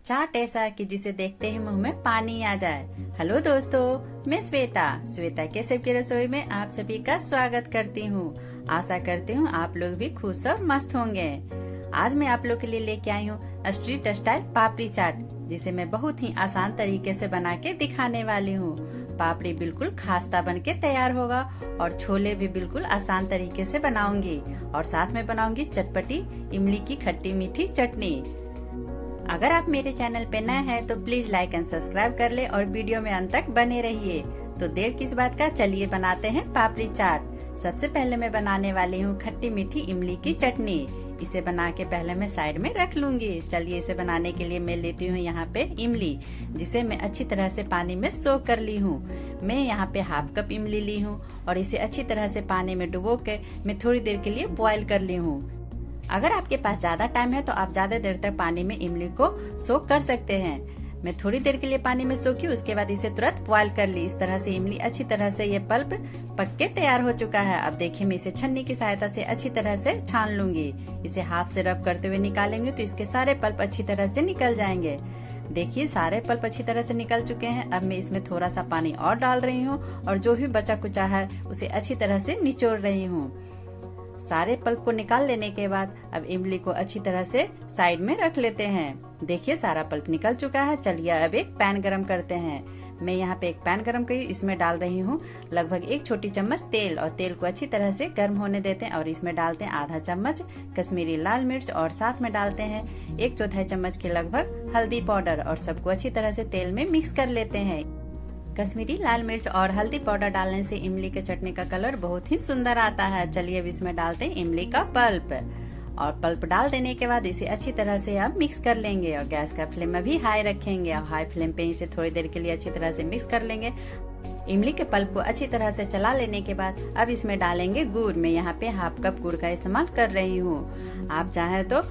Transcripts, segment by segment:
चाट ऐसा कि जिसे देखते ही मुंह में पानी आ जाए। हेलो दोस्तों, मैं श्वेता के सबकी रसोई में आप सभी का स्वागत करती हूँ। आशा करती हूँ आप लोग भी खुश और मस्त होंगे। आज मैं आप लोग के लिए लेके आई हूँ स्ट्रीट स्टाइल पापड़ी चाट, जिसे मैं बहुत ही आसान तरीके से बना के दिखाने वाली हूँ। पापड़ी बिल्कुल खास्ता बन के तैयार होगा और छोले भी बिल्कुल आसान तरीके से बनाऊंगी और साथ में बनाऊंगी चटपटी इमली की खट्टी मीठी चटनी। अगर आप मेरे चैनल पे नए हैं तो प्लीज लाइक एंड सब्सक्राइब कर ले और वीडियो में अंत तक बने रहिए। तो देर किस बात का, चलिए बनाते हैं पापड़ी चाट। सबसे पहले मैं बनाने वाली हूँ खट्टी मीठी इमली की चटनी। इसे बना के पहले मैं साइड में रख लूंगी। चलिए इसे बनाने के लिए मैं लेती हूँ यहाँ पे इमली, जिसे मैं अच्छी तरह से पानी में सोक कर ली हूँ। मैं यहाँ पे हाफ कप इमली ली हूँ और इसे अच्छी तरह से पानी में डुबो के मैं थोड़ी देर के लिए बॉईल कर ली हूँ। अगर आपके पास ज्यादा टाइम है तो आप ज्यादा देर तक पानी में इमली को सोक कर सकते हैं। मैं थोड़ी देर के लिए पानी में सोखी, उसके बाद इसे तुरंत बॉईल कर ली। इस तरह से इमली अच्छी तरह से ये पल्प पक के तैयार हो चुका है। अब देखिए मैं इसे छन्नी की सहायता से अच्छी तरह से छान लूंगी। इसे हाथ से रब करते हुए निकालेंगे तो इसके सारे पल्प अच्छी तरह से निकल जाएंगे। देखिए सारे पल्प अच्छी तरह से निकल चुके हैं। अब मैं इसमें थोड़ा सा पानी और डाल रही हूँ और जो भी बचा कुचा है उसे अच्छी तरह से निचोड़ रही हूँ। सारे पल्प को निकाल लेने के बाद अब इमली को अच्छी तरह से साइड में रख लेते हैं। देखिए सारा पल्प निकल चुका है। चलिए अब एक पैन गरम करते हैं। मैं यहाँ पे एक पैन गरम करी, इसमें डाल रही हूँ लगभग 1 छोटी चम्मच तेल और तेल को अच्छी तरह से गर्म होने देते हैं और इसमें डालते हैं आधा चम्मच कश्मीरी लाल मिर्च और साथ में डालते हैं 1/4 चम्मच के लगभग हल्दी पाउडर और सबको अच्छी तरह से तेल में मिक्स कर लेते हैं। कश्मीरी लाल मिर्च और हल्दी पाउडर डालने से इमली के चटनी का कलर बहुत ही सुंदर आता है। चलिए अब इसमें डालते हैं इमली का पल्प और पल्प डाल देने के बाद इसे अच्छी तरह से अब मिक्स कर लेंगे और गैस का फ्लेम अभी हाई रखेंगे और हाई फ्लेम पे इसे थोड़ी देर के लिए अच्छी तरह से मिक्स कर लेंगे। इमली के पल्प को अच्छी तरह से चला लेने के बाद अब इसमें डालेंगे गुड़। मैं यहाँ पे हाफ कप गुड़ का इस्तेमाल कर रही हूँ। आप चाहे तो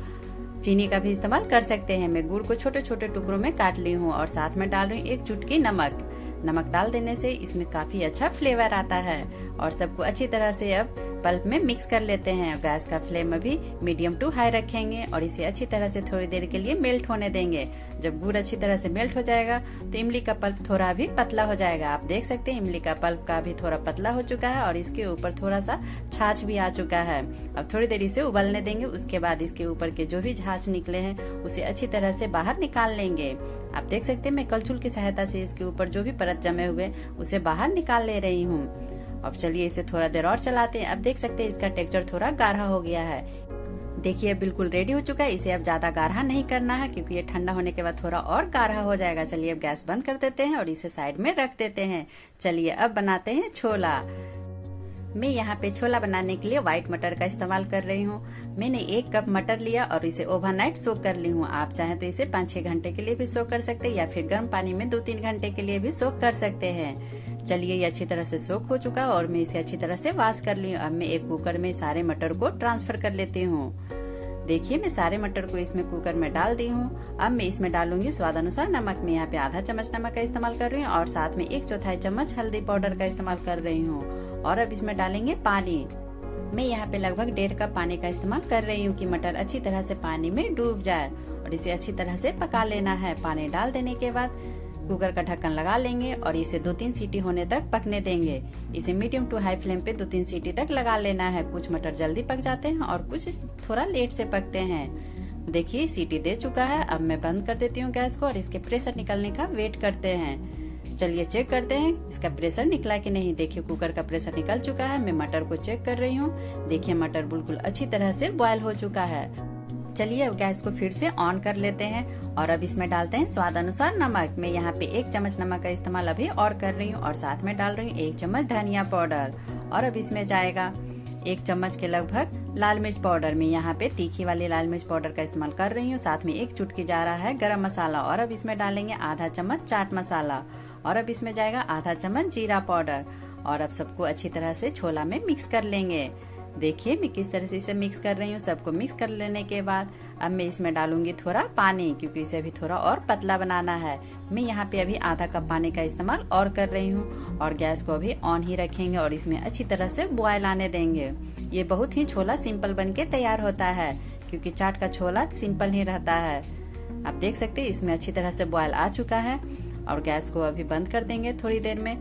चीनी का भी इस्तेमाल कर सकते हैं। मैं गुड़ को छोटे छोटे टुकड़ों में काट ली हूँ और साथ में डाल रही हूँ 1 चुटकी नमक। नमक डाल देने से इसमें काफी अच्छा फ्लेवर आता है और सबको अच्छी तरह से अब पल्प में मिक्स कर लेते हैं। गैस का फ्लेम अभी मीडियम टू हाई रखेंगे और इसे अच्छी तरह से थोड़ी देर के लिए मेल्ट होने देंगे। जब गुड़ अच्छी तरह से मेल्ट हो जाएगा तो इमली का पल्प थोड़ा भी पतला हो जाएगा। आप देख सकते हैं इमली का पल्प का भी थोड़ा पतला हो चुका है और इसके ऊपर थोड़ा सा छाछ भी आ चुका है। अब थोड़ी देर इसे उबलने देंगे। उसके बाद इसके ऊपर के जो भी छाछ निकले हैं उसे अच्छी तरह से बाहर निकाल लेंगे। आप देख सकते हैं मैं कलछुल की सहायता से इसके ऊपर जो भी परत जमे हुए उसे बाहर निकाल ले रही हूँ। अब चलिए इसे थोड़ा देर और चलाते हैं। अब देख सकते हैं इसका टेक्सचर थोड़ा गाढ़ा हो गया है। देखिए बिल्कुल रेडी हो चुका है। इसे अब ज्यादा गाढ़ा नहीं करना है क्योंकि ये ठंडा होने के बाद थोड़ा और गाढ़ा हो जाएगा। चलिए अब गैस बंद कर देते हैं और इसे साइड में रख देते हैं। चलिए अब बनाते हैं छोला। मैं यहाँ पे छोला बनाने के लिए व्हाइट मटर का इस्तेमाल कर रही हूँ। मैंने 1 कप मटर लिया और इसे ओवरनाइट सोक कर ली हूँ। आप चाहें तो इसे 5-6 घंटे के लिए भी सोक कर सकते हैं या फिर गर्म पानी में 2-3 घंटे के लिए भी सोक कर सकते हैं। चलिए ये अच्छी तरह से सोक हो चुका और मैं इसे अच्छी तरह से वॉश कर ली हूँ। अब मैं एक कुकर में सारे मटर को ट्रांसफर कर लेती हूँ। देखिए मैं सारे मटर को इसमें कुकर में डाल दी हूँ। अब मैं इसमें डालूंगी स्वाद अनुसार नमक। मैं यहाँ पे आधा चम्मच नमक का इस्तेमाल कर रही हूँ और साथ में 1/4 चम्मच हल्दी पाउडर का इस्तेमाल कर रही हूँ। और अब इसमें डालेंगे पानी। मैं यहाँ पे लगभग 1.5 कप पानी का इस्तेमाल कर रही हूँ कि मटर अच्छी तरह से पानी में डूब जाए और इसे अच्छी तरह से पका लेना है। पानी डाल देने के बाद कुकर का ढक्कन लगा लेंगे और इसे 2-3 सीटी होने तक पकने देंगे। इसे मीडियम टू हाई फ्लेम पे 2-3 सीटी तक लगा लेना है। कुछ मटर जल्दी पक जाते हैं और कुछ थोड़ा लेट से पकते हैं। देखिए सीटी दे चुका है। अब मैं बंद कर देती हूँ गैस को और इसके प्रेशर निकलने का वेट करते हैं। चलिए चेक करते हैं इसका प्रेशर निकला कि नहीं। देखिए कुकर का प्रेशर निकल चुका है। मैं मटर को चेक कर रही हूँ। देखिए मटर बिल्कुल अच्छी तरह से बॉयल हो चुका है। चलिए अब गैस को फिर से ऑन कर लेते हैं और अब इसमें डालते हैं स्वाद अनुसार नमक। मैं यहाँ पे 1 चम्मच नमक का इस्तेमाल अभी और कर रही हूँ और साथ में डाल रही हूँ 1 चम्मच धनिया पाउडर और अब इसमें जाएगा 1 चम्मच के लगभग लाल मिर्च पाउडर। मैं यहाँ पे तीखी वाली लाल मिर्च पाउडर का इस्तेमाल कर रही हूँ। साथ में 1 चुटकी जा रहा है गरम मसाला और अब इसमें डालेंगे आधा चम्मच चाट मसाला और अब इसमें जाएगा आधा चम्मच जीरा पाउडर और अब सबको अच्छी तरह से छोला में मिक्स कर लेंगे। देखिए मैं किस तरह से इसे मिक्स कर रही हूँ। सबको मिक्स कर लेने के बाद अब मैं इसमें डालूंगी थोड़ा पानी क्योंकि इसे अभी थोड़ा और पतला बनाना है। मैं यहाँ पे अभी आधा कप पानी का इस्तेमाल और कर रही हूँ और गैस को अभी ऑन ही रखेंगे और इसमें अच्छी तरह से बॉयल आने देंगे। ये बहुत ही छोला सिंपल बन के तैयार होता है क्योंकि चाट का छोला सिंपल ही रहता है। आप देख सकते हैं इसमें अच्छी तरह से बॉयल आ चुका है और गैस को अभी बंद कर देंगे थोड़ी देर में।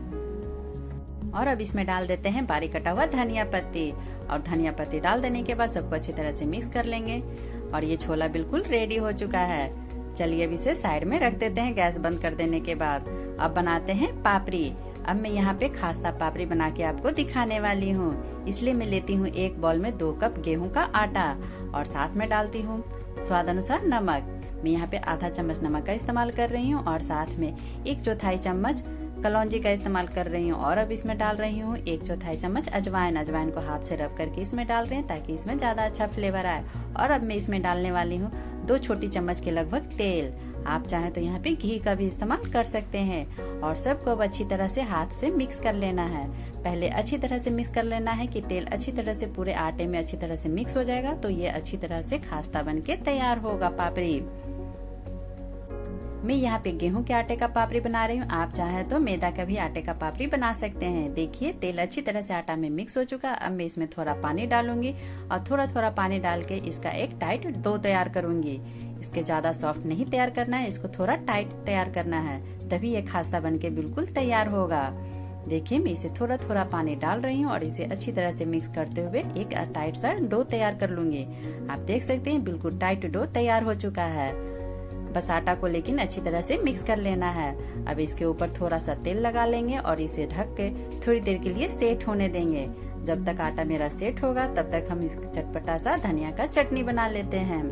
और अब इसमें डाल देते हैं बारीक कटा हुआ धनिया पत्ती, और धनिया पत्ती डाल देने के बाद सबको अच्छी तरह से मिक्स कर लेंगे। और ये छोला बिल्कुल रेडी हो चुका है। चलिए अब इसे साइड में रख देते हैं गैस बंद कर देने के बाद। अब बनाते हैं पापड़ी। अब मैं यहाँ पे खास्ता पापड़ी बना के आपको दिखाने वाली हूँ। इसलिए मैं लेती हूँ 1 बाउल में 2 कप गेहूं का आटा और साथ में डालती हूँ स्वाद अनुसार नमक। मैं यहाँ पे आधा चम्मच नमक का इस्तेमाल कर रही हूँ और साथ में 1/4 चम्मच कलौंजी का इस्तेमाल कर रही हूँ। और अब इसमें डाल रही हूँ 1/4 चम्मच अजवाइन। अजवाइन को हाथ से रब करके इसमें डाल रहे हैं ताकि इसमें ज्यादा अच्छा फ्लेवर आए। और अब मैं इसमें डालने वाली हूँ 2 छोटी चम्मच के लगभग तेल। आप चाहें तो यहाँ पे घी का भी इस्तेमाल कर सकते हैं। और सबको अब अच्छी तरह से हाथ से मिक्स कर लेना है। पहले अच्छी तरह से मिक्स कर लेना है कि तेल अच्छी तरह से पूरे आटे में अच्छी तरह से मिक्स हो जाएगा, तो ये अच्छी तरह से खास्ता बन के तैयार होगा पापड़ी। मैं यहाँ पे गेहूं के आटे का पापड़ी बना रही हूँ। आप चाहें तो मैदा का भी आटे का पापड़ी बना सकते हैं। देखिए तेल अच्छी तरह से आटा में मिक्स हो चुका। अब मैं इसमें थोड़ा पानी डालूंगी और थोड़ा थोड़ा पानी डाल के इसका एक टाइट डो तैयार करूंगी। इसके ज्यादा सॉफ्ट नहीं तैयार करना है, इसको थोड़ा टाइट तैयार करना है, तभी ये खास्ता बन के बिल्कुल तैयार होगा। देखिए मैं इसे थोड़ा थोड़ा पानी डाल रही हूँ और इसे अच्छी तरह से मिक्स करते हुए एक टाइट सा डो तैयार कर लूंगी। आप देख सकते हैं बिल्कुल टाइट डो तैयार हो चुका है। बस आटा को लेकिन अच्छी तरह से मिक्स कर लेना है। अब इसके ऊपर थोड़ा सा तेल लगा लेंगे और इसे ढक के थोड़ी देर के लिए सेट होने देंगे। जब तक आटा मेरा सेट होगा तब तक हम इस चटपटा सा धनिया का चटनी बना लेते हैं।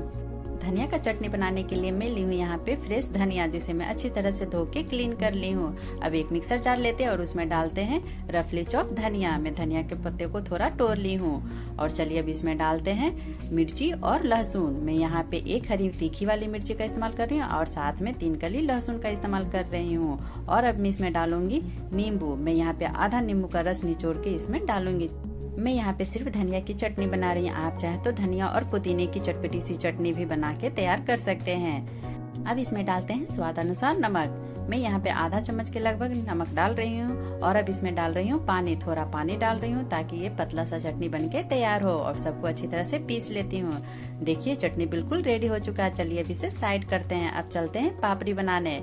धनिया का चटनी बनाने के लिए मैं ली हूँ यहाँ पे फ्रेश धनिया, जिसे मैं अच्छी तरह से धो के क्लीन कर ली हूँ। अब एक मिक्सर जार लेते हैं और उसमें डालते हैं रफली चॉप धनिया। मैं धनिया के पत्ते को थोड़ा तोड़ ली हूँ। और चलिए अब इसमें डालते हैं मिर्ची और लहसुन। मैं यहाँ पे 1 हरी तीखी वाली मिर्ची का इस्तेमाल कर रही हूँ और साथ में 3 कली लहसुन का इस्तेमाल कर रही हूँ। और अब मैं इसमें डालूंगी नींबू। मैं यहाँ पे आधा नींबू का रस निचोड़ के इसमें डालूंगी। मैं यहाँ पे सिर्फ धनिया की चटनी बना रही हूँ। आप चाहे तो धनिया और पुदीने की चटपटी सी चटनी भी बना के तैयार कर सकते हैं। अब इसमें डालते हैं स्वाद अनुसार नमक। मैं यहाँ पे आधा चम्मच के लगभग नमक डाल रही हूँ। और अब इसमें डाल रही हूँ पानी, थोड़ा पानी डाल रही हूँ ताकि ये पतला सा चटनी बन के तैयार हो। और सबको अच्छी तरह से पीस लेती हूँ। देखिए चटनी बिल्कुल रेडी हो चुका है। चलिए अब इसे साइड करते हैं। अब चलते हैं पापड़ी बनाने।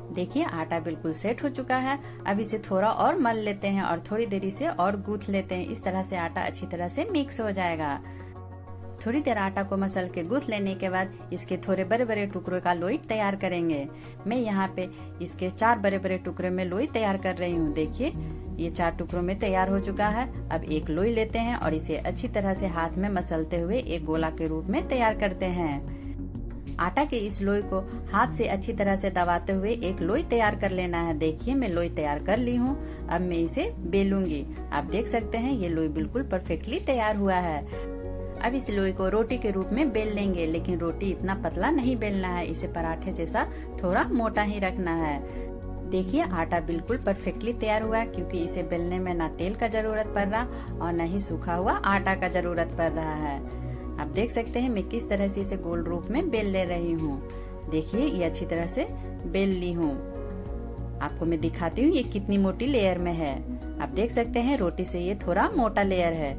देखिए आटा बिल्कुल सेट हो चुका है। अब इसे थोड़ा और मल लेते हैं और थोड़ी देरी से और गूंथ लेते हैं। इस तरह से आटा अच्छी तरह से मिक्स हो जाएगा। थोड़ी देर आटा को मसल के गूंथ लेने के बाद इसके थोड़े बड़े बड़े टुकड़ों का लोई तैयार करेंगे। मैं यहाँ पे इसके 4 बड़े बड़े टुकड़े में लोई तैयार कर रही हूँ। देखिए ये 4 टुकड़ों में तैयार हो चुका है। अब एक लोई लेते हैं और इसे अच्छी तरह से हाथ में मसलते हुए एक गोला के रूप में तैयार करते हैं। आटा के इस लोई को हाथ से अच्छी तरह से दबाते हुए एक लोई तैयार कर लेना है। देखिए मैं लोई तैयार कर ली हूँ। अब मैं इसे बेलूंगी। आप देख सकते हैं ये लोई बिल्कुल परफेक्टली तैयार हुआ है। अब इस लोई को रोटी के रूप में बेल लेंगे, लेकिन रोटी इतना पतला नहीं बेलना है, इसे पराठे जैसा थोड़ा मोटा ही रखना है। देखिए आटा बिल्कुल परफेक्टली तैयार हुआ है, क्योंकि इसे बेलने में ना तेल का जरूरत पड़ रहा और न ही सूखा हुआ आटा का जरूरत पड़ रहा है। आप देख सकते हैं मैं किस तरह से इसे गोल रूप में बेल ले रही हूँ। देखिए ये अच्छी तरह से बेल ली हूँ। आपको मैं दिखाती हूँ ये कितनी मोटी लेयर में है। आप देख सकते हैं रोटी से ये थोड़ा मोटा लेयर है।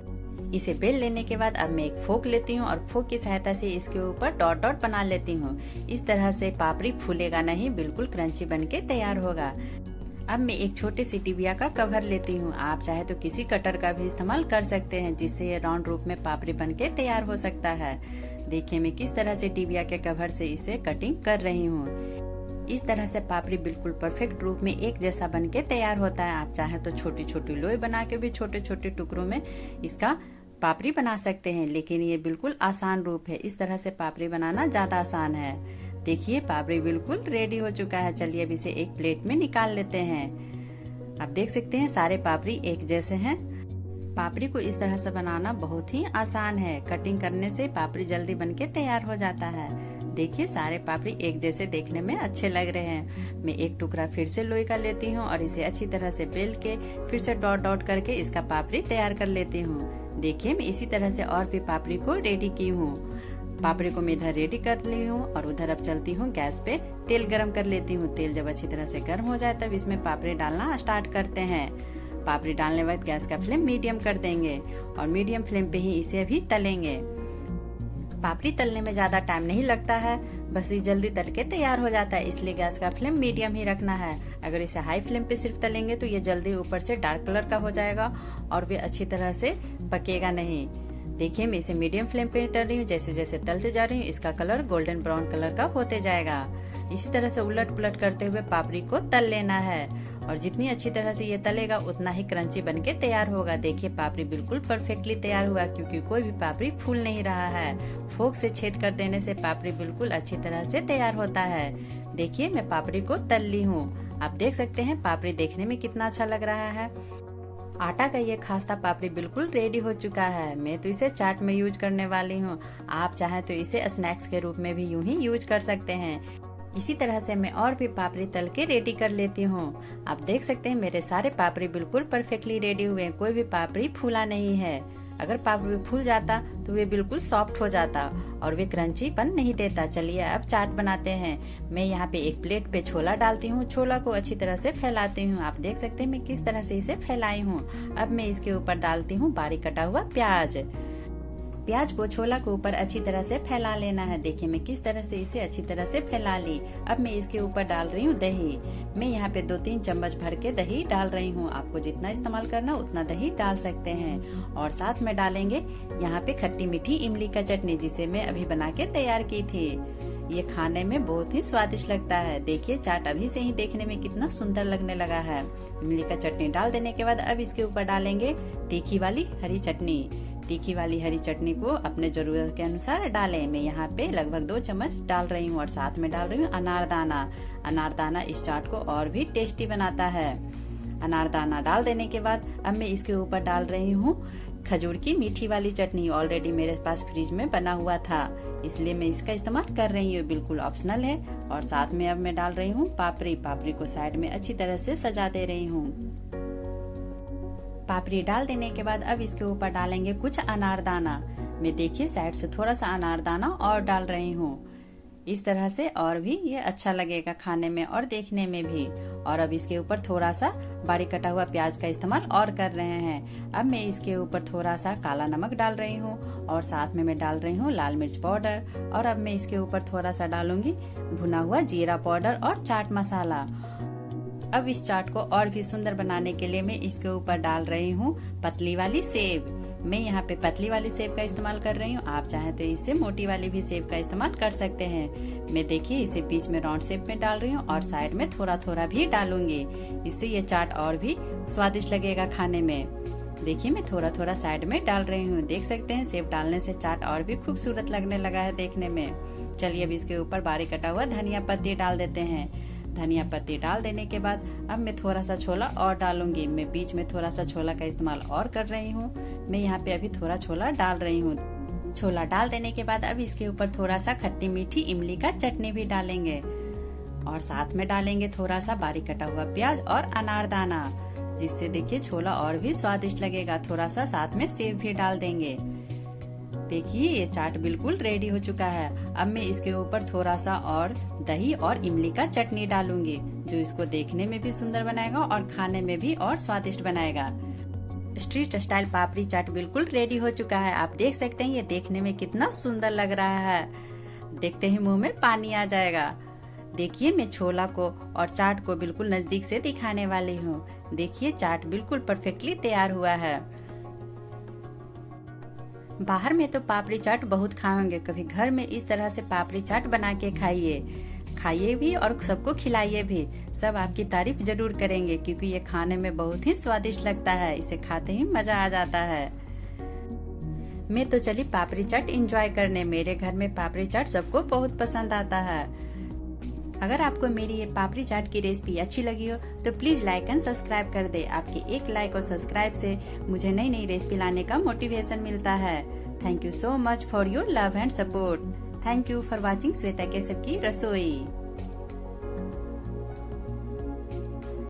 इसे बेल लेने के बाद अब मैं एक फोक लेती हूँ और फोक की सहायता से इसके ऊपर डॉट डॉट बना लेती हूँ। इस तरह से पापड़ी फूलेगा नहीं, बिल्कुल क्रंची बन के तैयार होगा। अब मैं एक छोटे सी टिबिया का कवर लेती हूँ। आप चाहे तो किसी कटर का भी इस्तेमाल कर सकते हैं, जिससे ये राउंड रूप में पापड़ी बन के तैयार हो सकता है। देखिए मैं किस तरह से टिबिया के कवर से इसे कटिंग कर रही हूँ। इस तरह से पापड़ी बिल्कुल परफेक्ट रूप में एक जैसा बन के तैयार होता है। आप चाहे तो छोटी छोटी लोई बना के भी छोटे छोटे टुकड़ों में इसका पापड़ी बना सकते हैं, लेकिन ये बिल्कुल आसान रूप है। इस तरह से पापड़ी बनाना ज्यादा आसान है। देखिए पापड़ी बिल्कुल रेडी हो चुका है। चलिए अब इसे एक प्लेट में निकाल लेते हैं। आप देख सकते हैं सारे पापड़ी एक जैसे हैं। पापड़ी को इस तरह से बनाना बहुत ही आसान है। कटिंग करने से पापड़ी जल्दी बनके तैयार हो जाता है। देखिए सारे पापड़ी एक जैसे देखने में अच्छे लग रहे हैं। मैं एक टुकड़ा फिर से लोई का लेती हूँ और इसे अच्छी तरह से बेल के फिर से डॉट डॉट करके इसका पापड़ी तैयार कर लेती हूँ। देखिए मैं इसी तरह से और भी पापड़ी को रेडी की हूँ। पापड़ी को मैं इधर रेडी कर ली हूँ और उधर अब चलती हूँ गैस पे तेल गरम कर लेती हूँ। तेल जब अच्छी तरह से गर्म हो जाए तब इसमें पापड़ी डालना स्टार्ट करते हैं। पापड़ी डालने के बाद गैस का फ्लेम मीडियम कर देंगे और मीडियम फ्लेम पे ही इसे भी तलेंगे। पापड़ी तलने में ज्यादा टाइम नहीं लगता है, बस ये जल्दी तल के तैयार हो जाता है, इसलिए गैस का फ्लेम मीडियम ही रखना है। अगर इसे हाई फ्लेम पे सिर्फ तलेंगे तो ये जल्दी ऊपर से डार्क कलर का हो जाएगा और भी अच्छी तरह से पकेगा नहीं। देखिए मैं इसे मीडियम फ्लेम पे तल रही हूँ। जैसे जैसे तलते जा रही हूँ इसका कलर गोल्डन ब्राउन कलर का होते जाएगा। इसी तरह से उलट पुलट करते हुए पापड़ी को तल लेना है और जितनी अच्छी तरह से ये तलेगा उतना ही क्रंची बनके तैयार होगा। देखिए पापड़ी बिल्कुल परफेक्टली तैयार हुआ, क्योंकि कोई भी पापड़ी फूल नहीं रहा है। फोक से छेद कर देने से पापड़ी बिल्कुल अच्छी तरह से तैयार होता है। देखिए मैं पापड़ी को तल ली हूँ। आप देख सकते हैं पापड़ी देखने में कितना अच्छा लग रहा है। आटा का ये खास्ता पापड़ी बिल्कुल रेडी हो चुका है। मैं तो इसे चाट में यूज करने वाली हूँ। आप चाहें तो इसे स्नैक्स के रूप में भी यूं ही यूज कर सकते हैं। इसी तरह से मैं और भी पापड़ी तल के रेडी कर लेती हूँ। आप देख सकते हैं मेरे सारे पापड़ी बिल्कुल परफेक्टली रेडी हुए हैं। कोई भी पापड़ी फूला नहीं है। अगर पापड़ी फूल जाता तो वे बिल्कुल सॉफ्ट हो जाता और वे क्रंचीपन नहीं देता। चलिए अब चाट बनाते हैं। मैं यहाँ पे एक प्लेट पे छोला डालती हूँ। छोला को अच्छी तरह से फैलाती हूँ। आप देख सकते हैं मैं किस तरह से इसे फैलाई हूँ। अब मैं इसके ऊपर डालती हूँ बारीक कटा हुआ प्याज। प्याज को छोला के ऊपर अच्छी तरह से फैला लेना है। देखिए मैं किस तरह से इसे अच्छी तरह से फैला ली। अब मैं इसके ऊपर डाल रही हूँ दही। मैं यहाँ पे 2-3 चम्मच भर के दही डाल रही हूँ। आपको जितना इस्तेमाल करना उतना दही डाल सकते हैं। और साथ में डालेंगे यहाँ पे खट्टी मीठी इमली का चटनी, जिसे मैं अभी बना के तैयार की थी। ये खाने में बहुत ही स्वादिष्ट लगता है। देखिए चाट अभी से ही देखने में कितना सुंदर लगने लगा है। इमली का चटनी डाल देने के बाद अब इसके ऊपर डालेंगे तीखी वाली हरी चटनी। तीखी वाली हरी चटनी को अपने जरूरत के अनुसार डालें। मैं यहाँ पे लगभग 2 चम्मच डाल रही हूँ और साथ में डाल रही हूँ अनारदाना। अनारदाना इस चाट को और भी टेस्टी बनाता है। अनारदाना डाल देने के बाद अब मैं इसके ऊपर डाल रही हूँ खजूर की मीठी वाली चटनी। ऑलरेडी मेरे पास फ्रिज में बना हुआ था, इसलिए मैं इसका इस्तेमाल कर रही हूँ। बिल्कुल ऑप्शनल है। और साथ में अब मैं डाल रही हूँ पापड़ी। पापड़ी को साइड में अच्छी तरह से सजा दे रही हूँ। पापड़ी डाल देने के बाद अब इसके ऊपर डालेंगे कुछ अनारदाना। मैं देखिए साइड से थोड़ा सा अनारदाना और डाल रही हूँ। इस तरह से और भी ये अच्छा लगेगा खाने में और देखने में भी। और अब इसके ऊपर थोड़ा सा बारीक कटा हुआ प्याज का इस्तेमाल और कर रहे हैं। अब मैं इसके ऊपर थोड़ा सा काला नमक डाल रही हूँ और साथ में मैं डाल रही हूँ लाल मिर्च पाउडर। और अब मैं इसके ऊपर थोड़ा सा डालूंगी भुना हुआ जीरा पाउडर और चाट मसाला। अब इस चाट को और भी सुंदर बनाने के लिए मैं इसके ऊपर डाल रही हूँ पतली वाली सेव। मैं यहाँ पे पतली वाली सेव का इस्तेमाल कर रही हूँ। आप चाहें तो इससे मोटी वाली भी सेव का इस्तेमाल कर सकते हैं। मैं देखिए इसे बीच में राउंड शेप में डाल रही हूँ और साइड में थोड़ा थोड़ा भी डालूंगी। इससे ये चाट और भी स्वादिष्ट लगेगा खाने में। देखिए मैं थोड़ा थोड़ा साइड में डाल रही हूँ। देख सकते हैं सेव डालने से चाट और भी खूबसूरत लगने लगा है देखने में। चलिए अब इसके ऊपर बारीक कटा हुआ धनिया पत्ती डाल देते हैं। धनिया पत्ती डाल देने के बाद अब मैं थोड़ा सा छोला और डालूंगी। मैं बीच में थोड़ा सा छोला का इस्तेमाल और कर रही हूँ। मैं यहाँ पे अभी थोड़ा छोला डाल रही हूँ। छोला डाल देने के बाद अब इसके ऊपर थोड़ा सा खट्टी मीठी इमली का चटनी भी डालेंगे और साथ में डालेंगे थोड़ा सा बारीक कटा हुआ प्याज और अनारदाना, जिससे देखिए छोला और भी स्वादिष्ट लगेगा। थोड़ा सा साथ में सेव भी डाल देंगे। देखिए ये चाट बिल्कुल रेडी हो चुका है। अब मैं इसके ऊपर थोड़ा सा और दही और इमली का चटनी डालूंगी, जो इसको देखने में भी सुंदर बनाएगा और खाने में भी और स्वादिष्ट बनाएगा। स्ट्रीट स्टाइल पापड़ी चाट बिल्कुल रेडी हो चुका है। आप देख सकते हैं ये देखने में कितना सुंदर लग रहा है। देखते ही मुंह में पानी आ जाएगा। देखिए मैं छोला को और चाट को बिल्कुल नजदीक से दिखाने वाली हूँ। देखिए चाट बिल्कुल परफेक्टली तैयार हुआ है। बाहर में तो पापड़ी चाट बहुत खाए होंगे, कभी घर में इस तरह से पापड़ी चाट बना के खाइए भी और सबको खिलाइए भी। सब आपकी तारीफ जरूर करेंगे, क्योंकि ये खाने में बहुत ही स्वादिष्ट लगता है। इसे खाते ही मजा आ जाता है। मैं तो चली पापड़ी चाट एंजॉय करने। मेरे घर में पापड़ी चाट सबको बहुत पसंद आता है। अगर आपको मेरी ये पापड़ी चाट की रेसिपी अच्छी लगी हो तो प्लीज लाइक एंड सब्सक्राइब कर दे। आपके एक लाइक और सब्सक्राइब से मुझे नई नई रेसिपी लाने का मोटिवेशन मिलता है। Thank you so much for your love and support. Thank you for watching Shweta Keshav की रसोई।